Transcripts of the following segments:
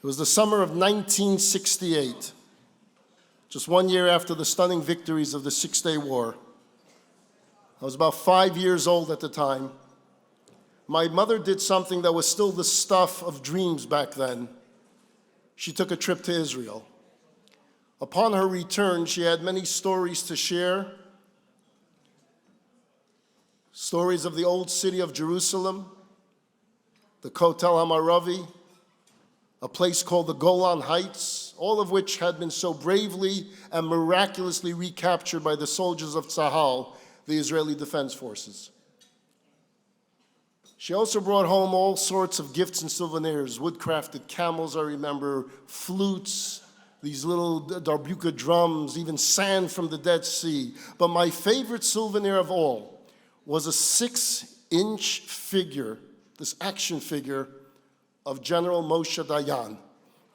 was the summer of 1968, just 1 year after the stunning victories of the Six-Day War. I was about 5 years old at the time. My mother did something that was still the stuff of dreams back then. She took a trip to Israel. Upon her return, she had many stories to share. Stories of the old city of Jerusalem, the Kotel Hamaravi, a place called the Golan Heights, all of which had been so bravely and miraculously recaptured by the soldiers of Tzahal, the Israeli Defense Forces. She also brought home all sorts of gifts and souvenirs, wood-crafted camels, I remember, flutes, these little darbuka drums, even sand from the Dead Sea. But my favorite souvenir of all was a 6-inch figure, this action figure of General Moshe Dayan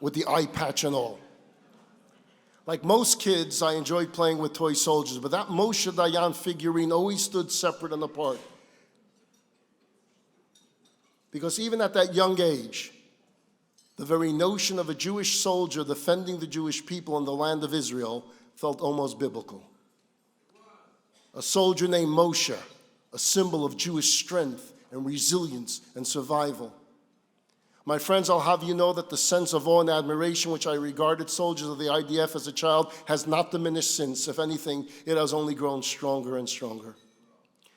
with the eye patch and all. Like most kids, I enjoyed playing with toy soldiers, but that Moshe Dayan figurine always stood separate and apart. Because even at that young age, the very notion of a Jewish soldier defending the Jewish people in the land of Israel felt almost biblical. A soldier named Moshe, a symbol of Jewish strength and resilience and survival. My friends, I'll have you know that the sense of awe and admiration which I regarded soldiers of the IDF as a child has not diminished since. If anything, it has only grown stronger and stronger.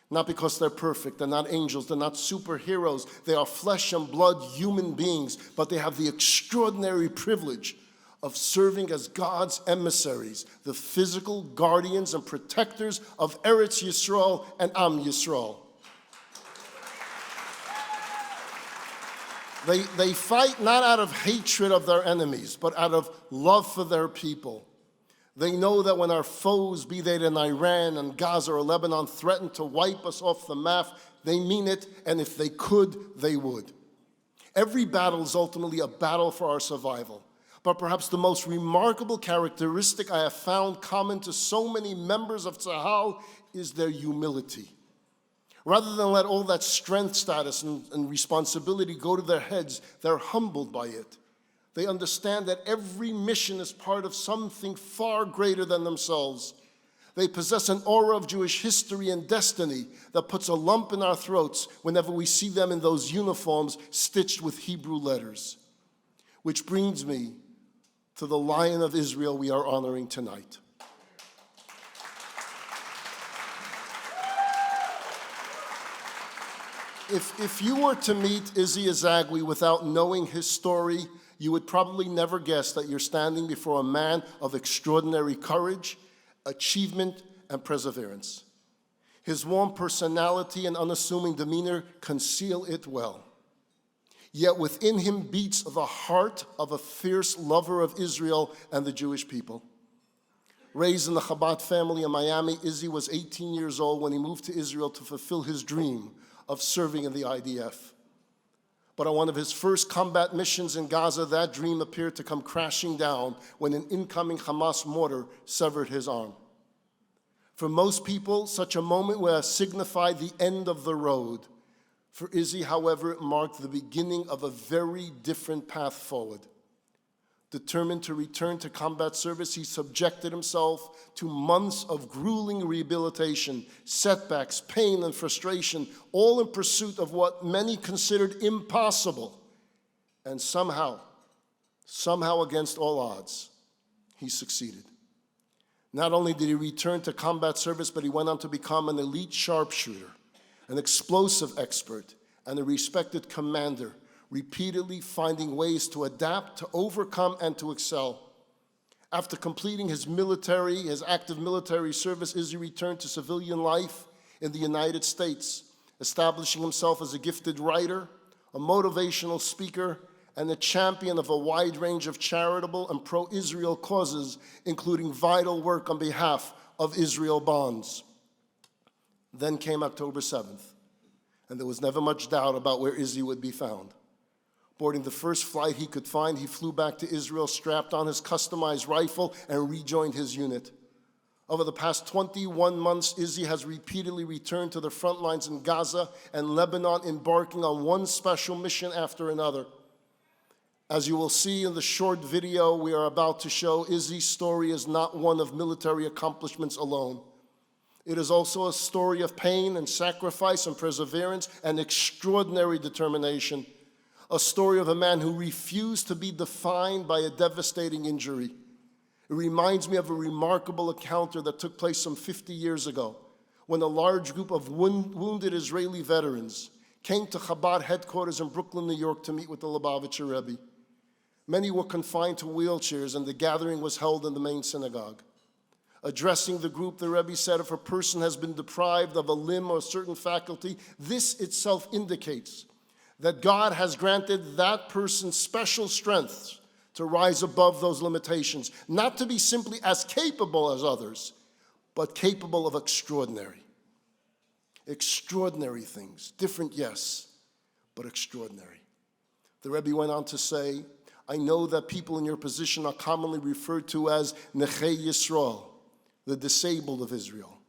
Not because they're perfect, they're not angels, they're not superheroes. They are flesh and blood human beings, but they have the extraordinary privilege of serving as God's emissaries, the physical guardians and protectors of Eretz Yisrael and Am Yisrael. They fight not out of hatred of their enemies, but out of love for their people. They know that when our foes, be they in Iran and Gaza or Lebanon, threaten to wipe us off the map, they mean it, and if they could, they would. Every battle is ultimately a battle for our survival. But perhaps the most remarkable characteristic I have found common to so many members of Tzahal is their humility. Rather than let all that strength, status, and responsibility go to their heads, they're humbled by it. They understand that every mission is part of something far greater than themselves. They possess an aura of Jewish history and destiny that puts a lump in our throats whenever we see them in those uniforms stitched with Hebrew letters. Which brings me to the Lion of Israel we are honoring tonight. If you were to meet Izzy Ezagui without knowing his story, you would probably never guess that you're standing before a man of extraordinary courage, achievement, and perseverance. His warm personality and unassuming demeanor conceal it well. Yet within him beats the heart of a fierce lover of Israel and the Jewish people. Raised in the Chabad family in Miami, Izzy was 18 years old when he moved to Israel to fulfill his dream of serving in the IDF. But on one of his first combat missions in Gaza, that dream appeared to come crashing down when an incoming Hamas mortar severed his arm. For most people, such a moment would have signified the end of the road. For Izzy, however, it marked the beginning of a very different path forward. Determined to return to combat service, he subjected himself to months of grueling rehabilitation, setbacks, pain, and frustration, all in pursuit of what many considered impossible. And somehow against all odds, he succeeded. Not only did he return to combat service, but he went on to become an elite sharpshooter, an explosive expert, and a respected commander, repeatedly finding ways to adapt, to overcome, and to excel. After completing his active military service, Izzy returned to civilian life in the United States, establishing himself as a gifted writer, a motivational speaker, and a champion of a wide range of charitable and pro-Israel causes, including vital work on behalf of Israel bonds. Then came October 7th, and there was never much doubt about where Izzy would be found. Boarding the first flight he could find, he flew back to Israel, strapped on his customized rifle, and rejoined his unit. Over the past 21 months, Izzy has repeatedly returned to the front lines in Gaza and Lebanon, embarking on one special mission after another. As you will see in the short video we are about to show, Izzy's story is not one of military accomplishments alone. It is also a story of pain and sacrifice and perseverance and extraordinary determination. A story of a man who refused to be defined by a devastating injury. It reminds me of a remarkable encounter that took place some 50 years ago when a large group of wounded Israeli veterans came to Chabad headquarters in Brooklyn, New York to meet with the Lubavitcher Rebbe. Many were confined to wheelchairs, and the gathering was held in the main synagogue. Addressing the group, the Rebbe said, if a person has been deprived of a limb or a certain faculty, this itself indicates that God has granted that person special strengths to rise above those limitations, not to be simply as capable as others, but capable of extraordinary things. Different, yes, but extraordinary. The Rebbe went on to say, I know that people in your position are commonly referred to as Nechei Yisrael, the disabled of Israel.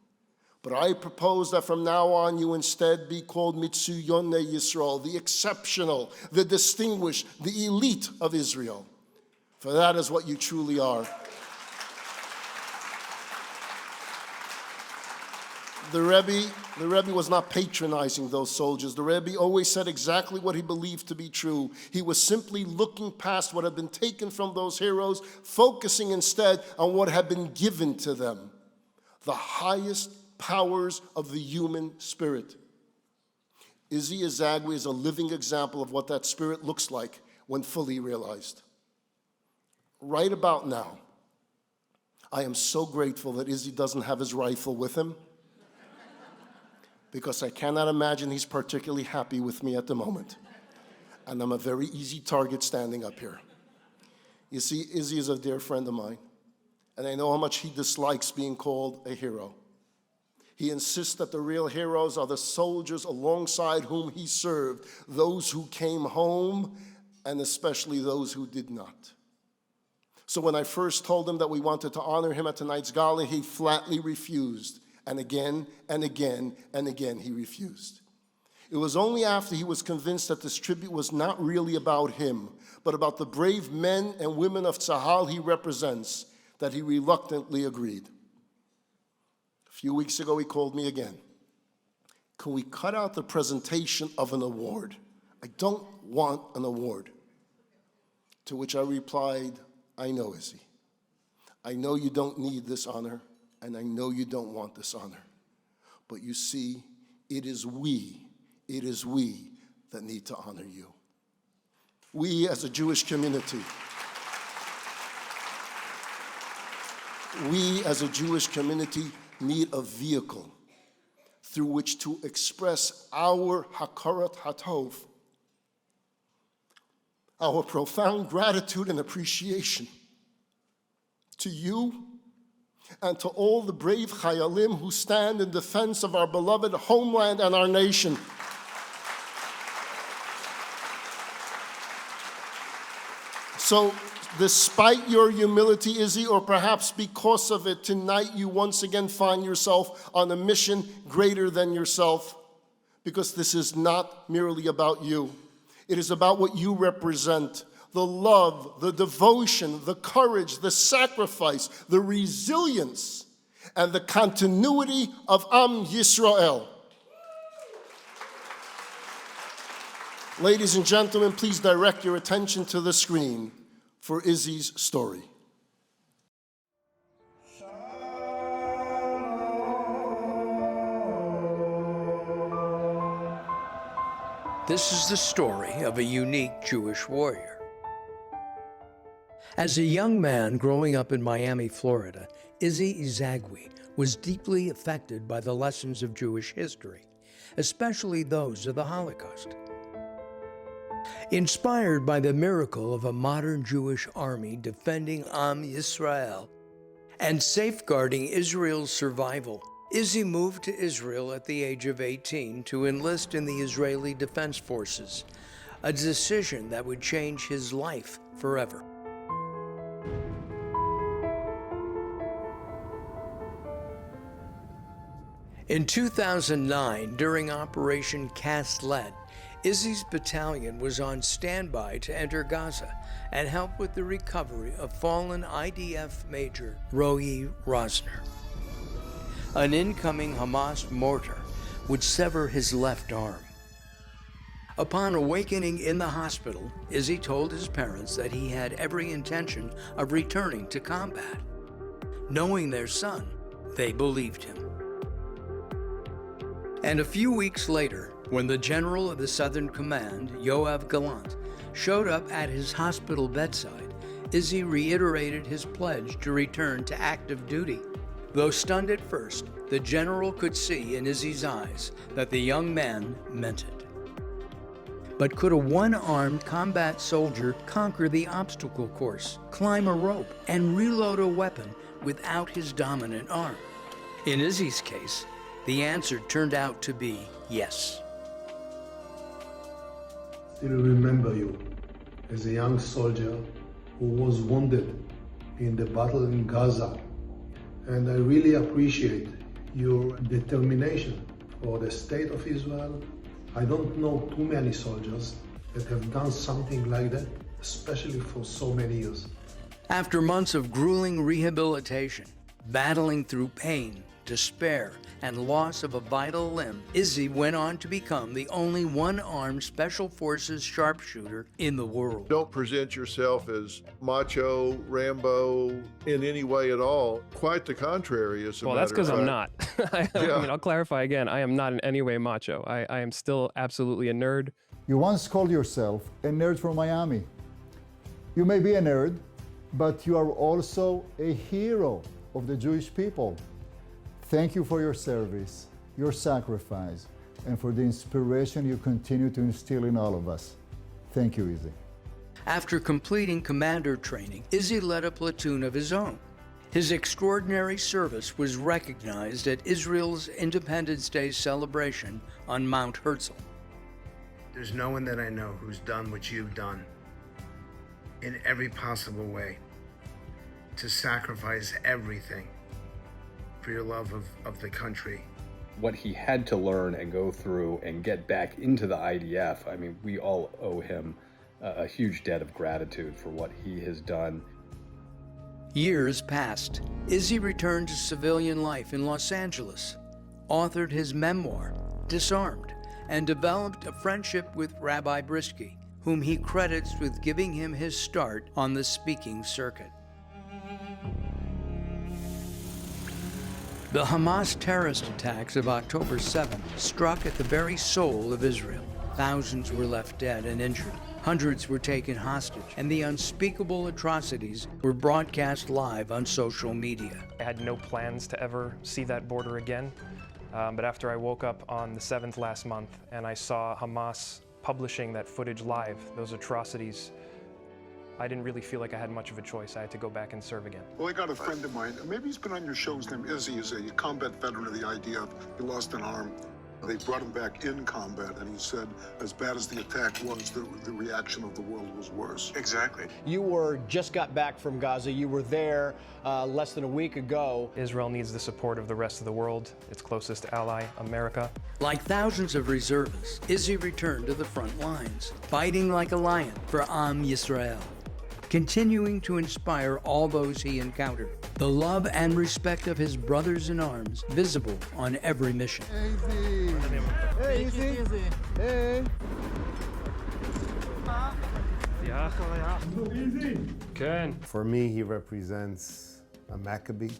But I propose that from now on you instead be called Mitzuyone Yisrael, the exceptional, the distinguished, the elite of Israel. For that is what you truly are. The Rebbe was not patronizing those soldiers. The Rebbe always said exactly what he believed to be true. He was simply looking past what had been taken from those heroes, focusing instead on what had been given to them, the highest powers of the human spirit. Izzy Ezagui is a living example of what that spirit looks like when fully realized. Right about now, I am so grateful that Izzy doesn't have his rifle with him, because I cannot imagine he's particularly happy with me at the moment. And I'm a very easy target standing up here. You see, Izzy is a dear friend of mine, and I know how much he dislikes being called a hero. He insists that the real heroes are the soldiers alongside whom he served, those who came home, and especially those who did not. So when I first told him that we wanted to honor him at tonight's Gala, he flatly refused. And again, and again, and again, he refused. It was only after he was convinced that this tribute was not really about him, but about the brave men and women of Tzahal he represents, that he reluctantly agreed. A few weeks ago, he called me again. Can we cut out the presentation of an award? I don't want an award. To which I replied, I know, Izzy. I know you don't need this honor. And I know you don't want this honor. But you see, it is we that need to honor you. We as a Jewish community, need a vehicle through which to express our hakarat hatov, our profound gratitude and appreciation to you and to all the brave chayalim who stand in defense of our beloved homeland and our nation. So, despite your humility, Izzy, or perhaps because of it, tonight you once again find yourself on a mission greater than yourself, because this is not merely about you. It is about what you represent. The love, the devotion, the courage, the sacrifice, the resilience, and the continuity of Am Yisrael. Ladies and gentlemen, please direct your attention to the screen for Izzy's story. This is the story of a unique Jewish warrior. As a young man growing up in Miami, Florida, Izzy Ezagui was deeply affected by the lessons of Jewish history, especially those of the Holocaust. Inspired by the miracle of a modern Jewish army defending Am Yisrael and safeguarding Israel's survival, Izzy moved to Israel at the age of 18 to enlist in the Israeli Defense Forces, a decision that would change his life forever. In 2009, during Operation Cast Lead, Izzy's battalion was on standby to enter Gaza and help with the recovery of fallen IDF Major Roy Rosner. An incoming Hamas mortar would sever his left arm. Upon awakening in the hospital, Izzy told his parents that he had every intention of returning to combat. Knowing their son, they believed him. And a few weeks later, when the general of the Southern Command, Yoav Gallant, showed up at his hospital bedside, Izzy reiterated his pledge to return to active duty. Though stunned at first, the general could see in Izzy's eyes that the young man meant it. But could a one-armed combat soldier conquer the obstacle course, climb a rope, and reload a weapon without his dominant arm? In Izzy's case, the answer turned out to be yes. Still remember you as a young soldier who was wounded in the battle in Gaza. And I really appreciate your determination for the state of Israel. I don't know too many soldiers that have done something like that, especially for so many years. After months of grueling rehabilitation, battling through pain, despair, and loss of a vital limb, Izzy went on to become the only one-armed Special Forces sharpshooter in the world. Don't present yourself as macho, Rambo in any way at all. Quite the contrary, as a Well, matter that's because of I'm fact. not. I mean, I'll clarify again. I am not in any way macho. I am still absolutely a nerd. You once called yourself a nerd from Miami. You may be a nerd, but you are also a hero of the Jewish people. Thank you for your service, your sacrifice, and for the inspiration you continue to instill in all of us. Thank you, Izzy. After completing commander training, Izzy led a platoon of his own. His extraordinary service was recognized at Israel's Independence Day celebration on Mount Herzl. There's no one that I know who's done what you've done in every possible way, to sacrifice everything for your love of the country. What he had to learn and go through and get back into the IDF, I mean, we all owe him a huge debt of gratitude for what he has done. Years passed. Izzy returned to civilian life in Los Angeles, authored his memoir, Disarmed, and developed a friendship with Rabbi Brisky, whom he credits with giving him his start on the speaking circuit. The Hamas terrorist attacks of October 7th struck at the very soul of Israel. Thousands were left dead and injured. Hundreds were taken hostage, and the unspeakable atrocities were broadcast live on social media. I had no plans to ever see that border again, but after I woke up on the 7th last month and I saw Hamas publishing that footage live, those atrocities, I didn't really feel like I had much of a choice. I had to go back and serve again. Well, I got a friend of mine, maybe he's been on your show. His name Izzy. He's a combat veteran of the IDF. He lost an arm. They brought him back in combat, and he said, as bad as the attack was, the reaction of the world was worse. Exactly. You just got back from Gaza. You were there less than a week ago. Israel needs the support of the rest of the world, its closest ally, America. Like thousands of reservists, Izzy returned to the front lines, fighting like a lion for Am Yisrael, continuing to inspire all those he encountered. The love and respect of his brothers in arms visible on every mission. Hey, Izzy. Hey. For me, he represents a Maccabee,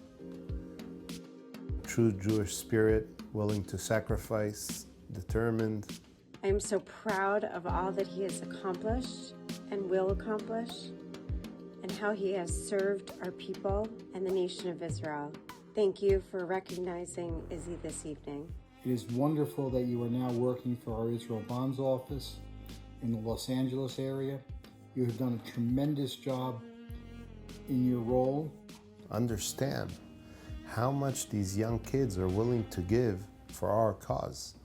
true Jewish spirit, willing to sacrifice, determined. I am so proud of all that he has accomplished and will accomplish, and how he has served our people and the nation of Israel. Thank you for recognizing Izzy this evening. It is wonderful that you are now working for our Israel Bonds office in the Los Angeles area. You have done a tremendous job in your role. Understand how much these young kids are willing to give for our cause,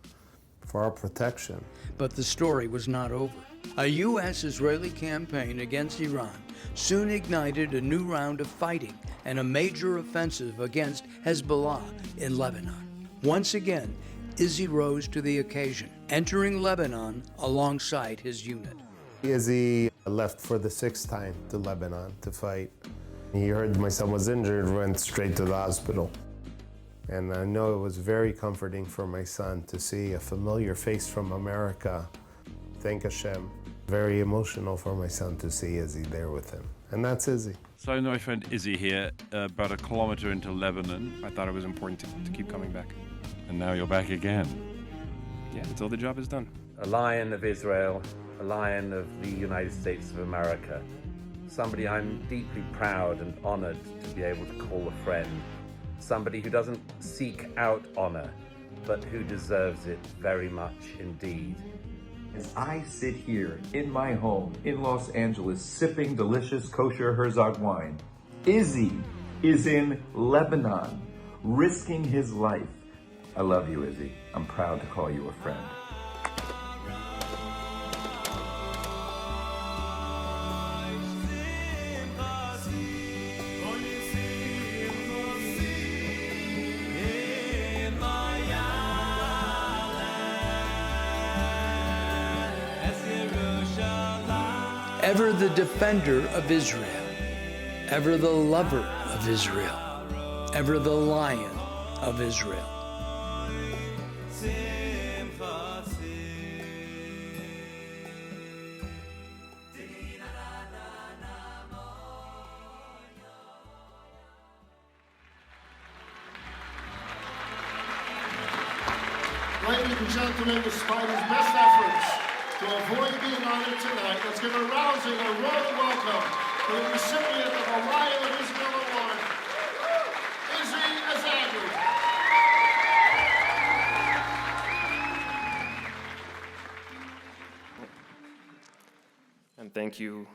for our protection. But the story was not over. A U.S.-Israeli campaign against Iran soon ignited a new round of fighting and a major offensive against Hezbollah in Lebanon. Once again, Izzy rose to the occasion entering Lebanon alongside his unit. Izzy left for the 6th time to Lebanon to fight. He heard my son was injured, went straight to the hospital. And I know it was very comforting for my son to see a familiar face from America. Thank Hashem. Very emotional for my son to see Izzy there with him. And that's Izzy. So I know I found Izzy here, about a kilometer into Lebanon. I thought it was important to keep coming back. And now you're back again. Yeah, until the job is done. A lion of Israel, a lion of the United States of America. Somebody I'm deeply proud and honored to be able to call a friend. Somebody who doesn't seek out honor, but who deserves it very much indeed. As I sit here in my home in Los Angeles sipping delicious kosher Herzog wine, Izzy is in Lebanon, risking his life. I love you, Izzy. I'm proud to call you a friend. Ever the defender of Israel, ever the lover of Israel, ever the lion of Israel. Ladies and gentlemen, despite his best efforts to avoid being honored tonight, let's give a rousing, a royal welcome to the recipient of a Lion of Israel Award, Izzy Ezagui. And thank you,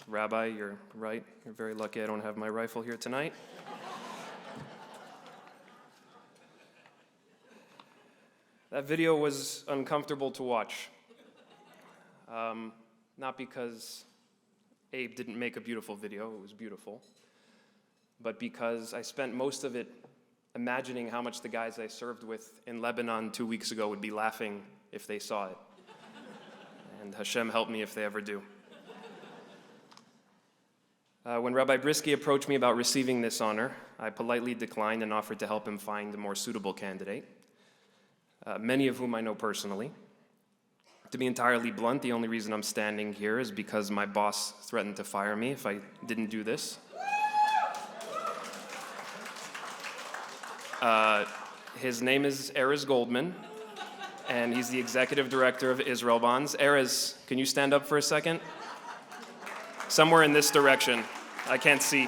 Rabbi. You're right. You're very lucky I don't have my rifle here tonight. That video was uncomfortable to watch. Not because Abe didn't make a beautiful video, it was beautiful, but because I spent most of it imagining how much the guys I served with in Lebanon 2 weeks ago would be laughing if they saw it. And Hashem help me if they ever do. When Rabbi Brisky approached me about receiving this honor, I politely declined and offered to help him find a more suitable candidate, many of whom I know personally. To be entirely blunt, the only reason I'm standing here is because my boss threatened to fire me if I didn't do this. His name is Erez Goldman, and he's the executive director of Israel Bonds. Erez, can you stand up for a second? Somewhere in this direction. I can't see.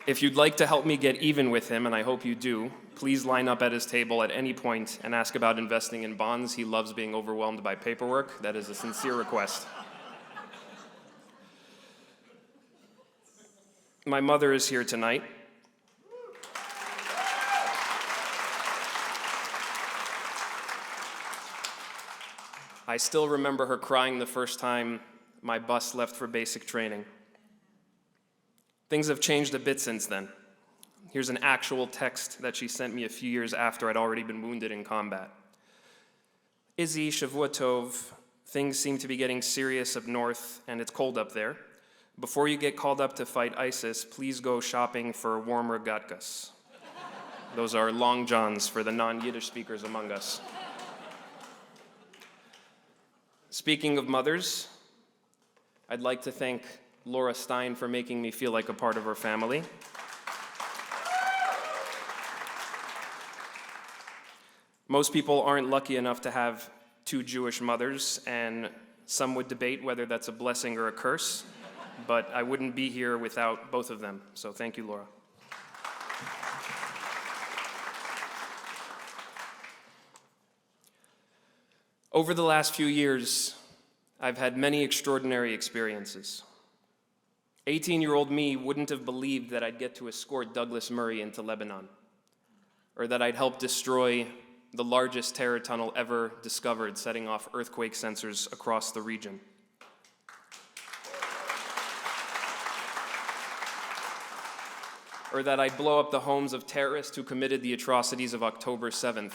If you'd like to help me get even with him, and I hope you do, please line up at his table at any point and ask about investing in bonds. He loves being overwhelmed by paperwork. That is a sincere request. My mother is here tonight. I still remember her crying the first time my bus left for basic training. Things have changed a bit since then. Here's an actual text that she sent me a few years after I'd already been wounded in combat. Izzy, Shavua Tov, things seem to be getting serious up north, and it's cold up there. Before you get called up to fight ISIS, please go shopping for warmer gatkas. Those are long johns for the non-Yiddish speakers among us. Speaking of mothers, I'd like to thank Laura Stein for making me feel like a part of her family. Most people aren't lucky enough to have two Jewish mothers, and some would debate whether that's a blessing or a curse, but I wouldn't be here without both of them, so thank you, Laura. Over the last few years, I've had many extraordinary experiences. 18-year-old me wouldn't have believed that I'd get to escort Douglas Murray into Lebanon, or that I'd help destroy the largest terror tunnel ever discovered, setting off earthquake sensors across the region. Or that I'd blow up the homes of terrorists who committed the atrocities of October 7th.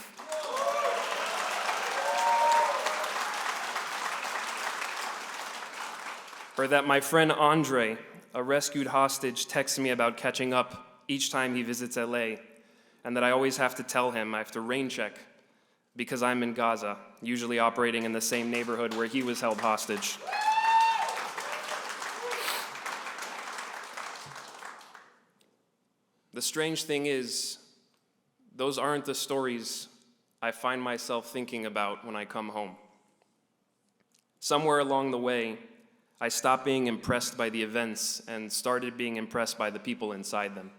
Or that my friend Andre, a rescued hostage, texts me about catching up each time he visits LA, and that I always have to tell him I have to rain check because I'm in Gaza, usually operating in the same neighborhood where he was held hostage. The strange thing is, those aren't the stories I find myself thinking about when I come home. Somewhere along the way, I stopped being impressed by the events and started being impressed by the people inside them.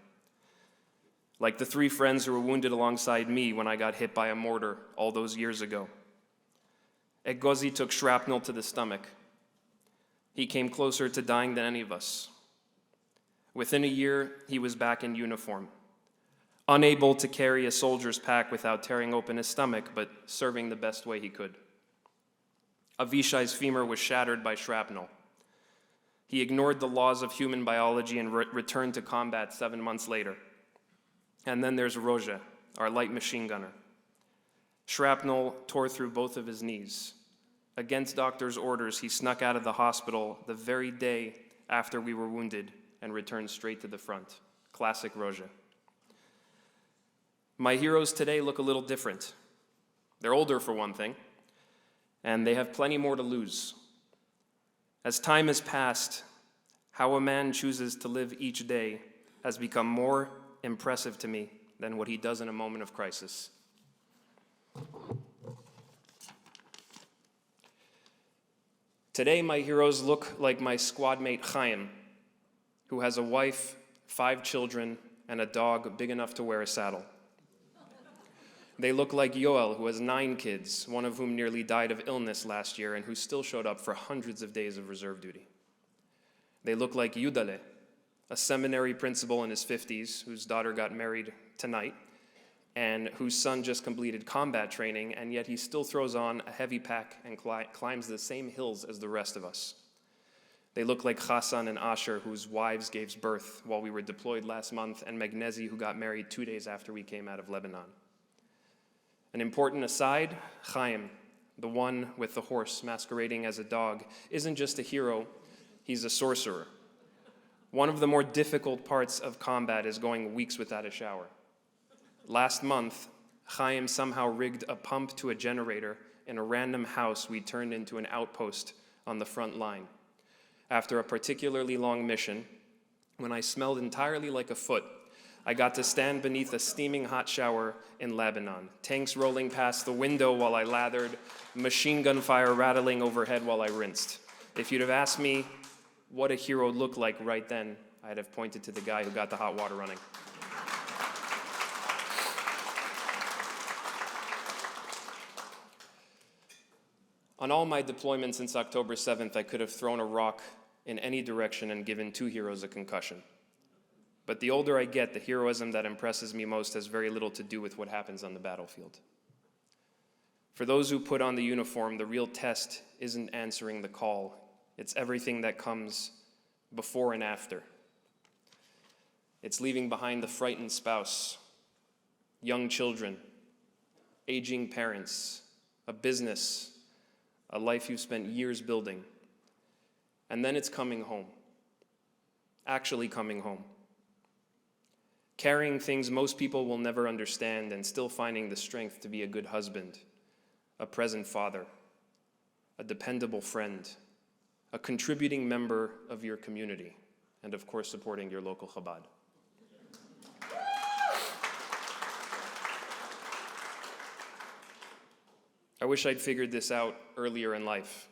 Like the 3 friends who were wounded alongside me when I got hit by a mortar all those years ago. Egozi took shrapnel to the stomach. He came closer to dying than any of us. Within a year, he was back in uniform, unable to carry a soldier's pack without tearing open his stomach, but serving the best way he could. Avishai's femur was shattered by shrapnel. He ignored the laws of human biology and returned to combat 7 months later. And then there's Roja, our light machine gunner. Shrapnel tore through both of his knees. Against doctor's orders, he snuck out of the hospital the very day after we were wounded and returned straight to the front. Classic Roja. My heroes today look a little different. They're older, for one thing, and they have plenty more to lose. As time has passed, how a man chooses to live each day has become more impressive to me than what he does in a moment of crisis. Today, my heroes look like my squad mate Chaim, who has a wife, 5 children, and a dog big enough to wear a saddle. They look like Yoel, who has 9 kids, one of whom nearly died of illness last year and who still showed up for hundreds of days of reserve duty. They look like Yudale, a seminary principal in his 50s whose daughter got married tonight and whose son just completed combat training, and yet he still throws on a heavy pack and climbs the same hills as the rest of us. They look like Hassan and Asher, whose wives gave birth while we were deployed last month, and Magnezi, who got married 2 days after we came out of Lebanon. An important aside, Chaim, the one with the horse masquerading as a dog, isn't just a hero, he's a sorcerer. One of the more difficult parts of combat is going weeks without a shower. Last month, Chaim somehow rigged a pump to a generator in a random house we turned into an outpost on the front line. After a particularly long mission, when I smelled entirely like a foot, I got to stand beneath a steaming hot shower in Lebanon, tanks rolling past the window while I lathered, machine gun fire rattling overhead while I rinsed. If you'd have asked me what a hero looked like right then, I'd have pointed to the guy who got the hot water running. On all my deployments since October 7th, I could have thrown a rock in any direction and given 2 heroes a concussion. But the older I get, the heroism that impresses me most has very little to do with what happens on the battlefield. For those who put on the uniform, the real test isn't answering the call. It's everything that comes before and after. It's leaving behind the frightened spouse, young children, aging parents, a business, a life you've spent years building. And then it's coming home, actually coming home. Carrying things most people will never understand and still finding the strength to be a good husband, a present father, a dependable friend, a contributing member of your community, and of course supporting your local Chabad. I wish I'd figured this out earlier in life.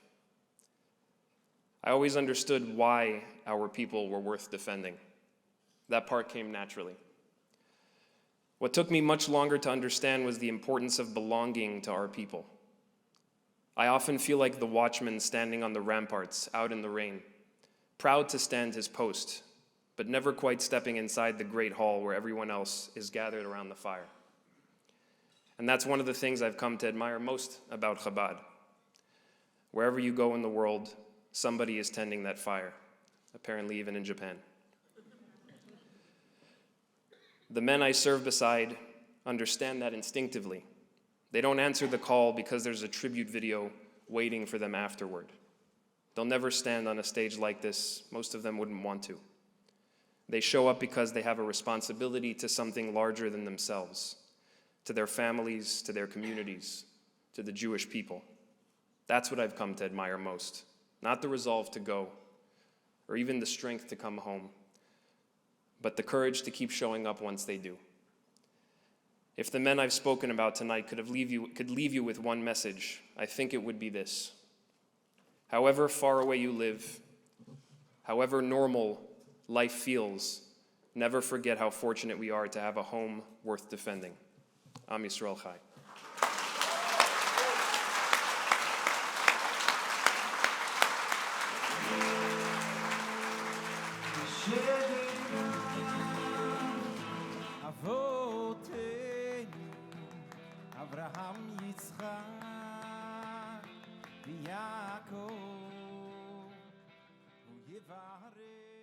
I always understood why our people were worth defending. That part came naturally. What took me much longer to understand was the importance of belonging to our people. I often feel like the watchman standing on the ramparts out in the rain, proud to stand his post, but never quite stepping inside the great hall where everyone else is gathered around the fire. And that's one of the things I've come to admire most about Chabad. Wherever you go in the world, somebody is tending that fire, apparently even in Japan. The men I serve beside understand that instinctively. They don't answer the call because there's a tribute video waiting for them afterward. They'll never stand on a stage like this. Most of them wouldn't want to. They show up because they have a responsibility to something larger than themselves, to their families, to their communities, to the Jewish people. That's what I've come to admire most. Not the resolve to go, or even the strength to come home, but the courage to keep showing up once they do. If the men I've spoken about tonight could leave you with one message, I think it would be this. However far away you live, however normal life feels, never forget how fortunate we are to have a home worth defending. Am Yisrael Chai. Abraham, Yitzchak, Yaakov, Yevareh.